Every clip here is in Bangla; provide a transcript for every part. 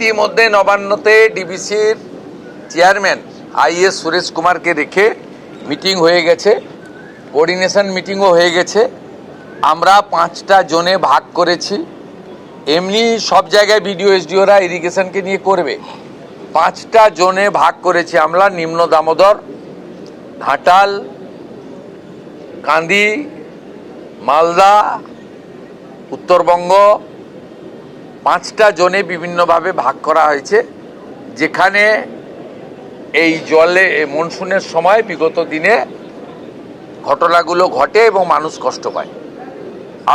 ইতিমধ্যে নবান্নতে ডিবিসির চেয়ারম্যান আইএস সুরেশ কুমারকে রেখে মিটিং হয়ে গেছে, কোঅর্ডিনেশন মিটিংও হয়ে গেছে। আমরা 5টা জোনে ভাগ করেছি। এমনি সব জায়গায় বিডিও এসডিওরা ইরিগেশনকে নিয়ে করবে। 5টা জোনে ভাগ করেছি আমরা, নিম্ন দামোদর, ঘাটাল, কান্দি, মালদা, উত্তরবঙ্গ, 5টা জোনে বিভিন্নভাবে ভাগ করা হয়েছে, যেখানে এই জলে মনসুনের সময় বিগত দিনে ঘটনাগুলো ঘটে এবং মানুষ কষ্ট পায়।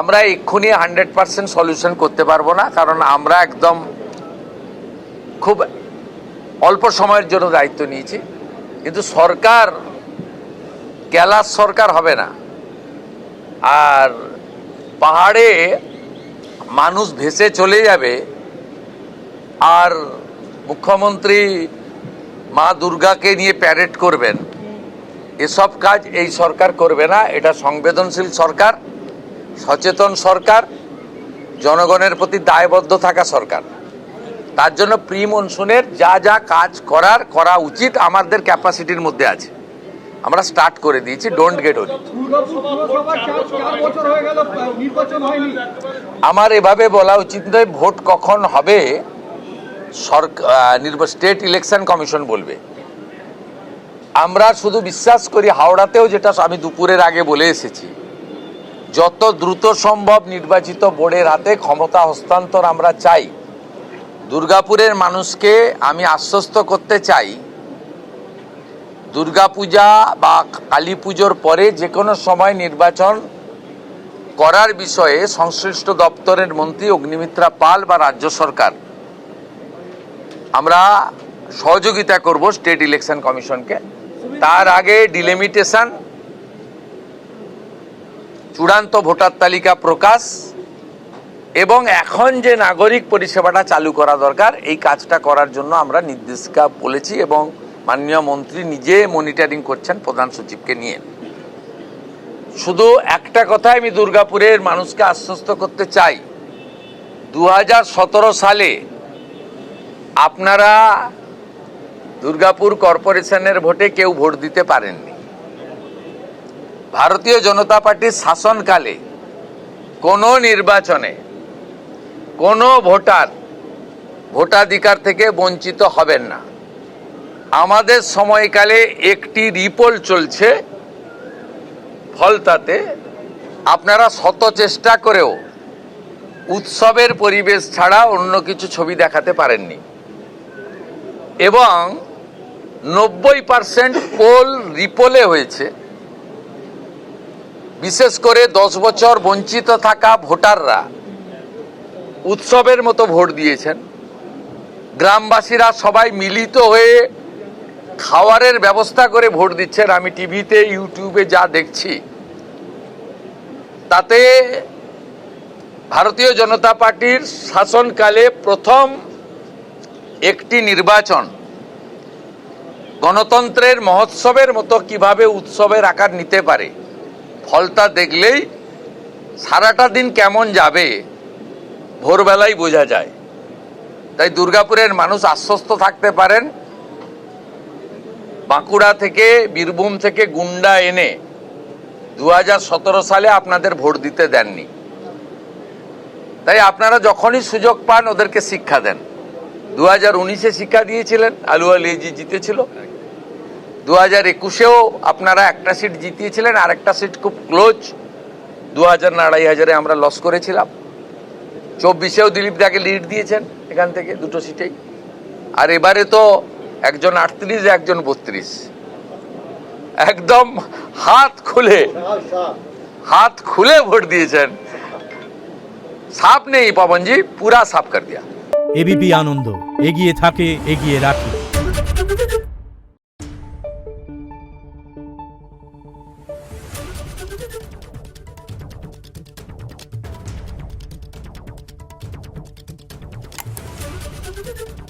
আমরা এক্ষুনি 100% সলিউশন করতে পারবো না, কারণ আমরা একদম খুব অল্প সময়ের জন্য দায়িত্ব নিয়েছি। কিন্তু সরকার ক্যালাস সরকার হবে না, আর পাহাড়ে মানুষ ভেসে চলে যাবে, আর মুখ্যমন্ত্রী মা দুর্গাকে নিয়ে প্যারেড করবেন, এসব কাজ এই সরকার করবে না। এটা সংবেদনশীল সরকার, সচেতন সরকার, জনগণের প্রতি দায়বদ্ধ থাকা সরকার। তার জন্য প্রি মনসুনের যা যা কাজ করা উচিত আমাদের ক্যাপাসিটির মধ্যে আছে, আমরা স্টার্ট করে দিয়েছি। ডোন্ট গেট ওরি। আমার এভাবে বলা উচিত নয়। ভোট কখন হবে স্টেট ইলেকশন কমিশন বলবে। আমরা শুধু বিশ্বাস করি, হাওড়াতেও যেটা আমি দুপুরের আগে বলে এসেছি, যত দ্রুত সম্ভব নির্বাচিত বোর্ডের হাতে ক্ষমতা হস্তান্তর আমরা চাই। দুর্গাপুরের মানুষকে আমি আশ্বস্ত করতে চাই, দুর্গাপূজা বা কালী পুজোর পরে যে কোনো সময় নির্বাচন করার বিষয়ে সংশ্লিষ্ট দপ্তরের মন্ত্রী অগ্নিমিত্রা পাল বা রাজ্য সরকার আমরা সহযোগিতা করব স্টেট ইলেকশন কমিশনকে। তার আগে ডিলিমিটেশন, চূড়ান্ত ভোটার তালিকা প্রকাশ এবং এখন যে নাগরিক পরিষেবাটা চালু করা দরকার, এই কাজটা করার জন্য আমরা নির্দেশিকা বলেছি এবং মাননীয় মন্ত্রী নিজে মনিটরিং করছেন প্রধান সচিবকে নিয়ে। শুধু একটা কথা আমি দুর্গাপুরের মানুষকে আশ্বস্ত করতে চাই, 2017 সালে আপনারা দুর্গাপুর কর্পোরেশনের ভোটে কেউ ভোট দিতে পারেননি। ভারতীয় জনতা পার্টির শাসনকালে কোনো নির্বাচনে কোনো ভোটার ভোটাধিকার থেকে বঞ্চিত হবেন না। আমাদের সময়কালে একটি রিপোল চলছে, ফলতাতে আপনারা শত চেষ্টা করেও উৎসবের পরিবেশ ছাড়া অন্য কিছু ছবি দেখাতে পারেননি এবং 90% পোল রিপোলে হয়েছে। বিশেষ করে 10 বছর বঞ্চিত থাকা ভোটাররা উৎসবের মতো ভোট দিয়েছেন। গ্রামবাসীরা সবাই মিলিত হয়ে খাওয়ারের ব্যবস্থা করে ভোট দিচ্ছেন। আমি টিভিতে ইউটিউবে যা দেখছি, তাতে ভারতীয় জনতা পার্টির শাসনকালে প্রথম একটি নির্বাচন গণতন্ত্রের মহোৎসবের মতো কিভাবে উৎসবের আকার নিতে পারে, ফলটা দেখলেই সারাটা দিন কেমন যাবে ভোরবেলায় বোঝা যায়। তাই দুর্গাপুরের মানুষ আশ্বস্ত থাকতে পারেন, বাঁকুড়া থেকে বীরভূম থেকে গুন্ডা এনে 2017 সালে আপনাদের ভোট দিতে দেননি। তাই আপনারা যখনই সুযোগ পান ওদেরকে শিক্ষা দেন। 2019-এ শিক্ষা দিয়েছিলেন, আলুয়া লেজি জিতেছিল। 2021-এও আপনারা একটা সিট জিতিয়েছিলেন, আর একটা সিট খুব ক্লোজ, 2000 না 2500-এ আমরা লস করেছিলাম। 24-এও দিলীপ দাকে লিড দিয়েছেন এখান থেকে দুটো সিটেই। আর এবারে তো একজন 38, একজন 32, একদম হাত খুলে ভোট দিয়েছেন। সাফ নেই পবনজি, পুরা সাফ কর দিয়া। এবিপি আনন্দ, এগিয়ে থাকে, এগিয়ে রাখে। Thank you.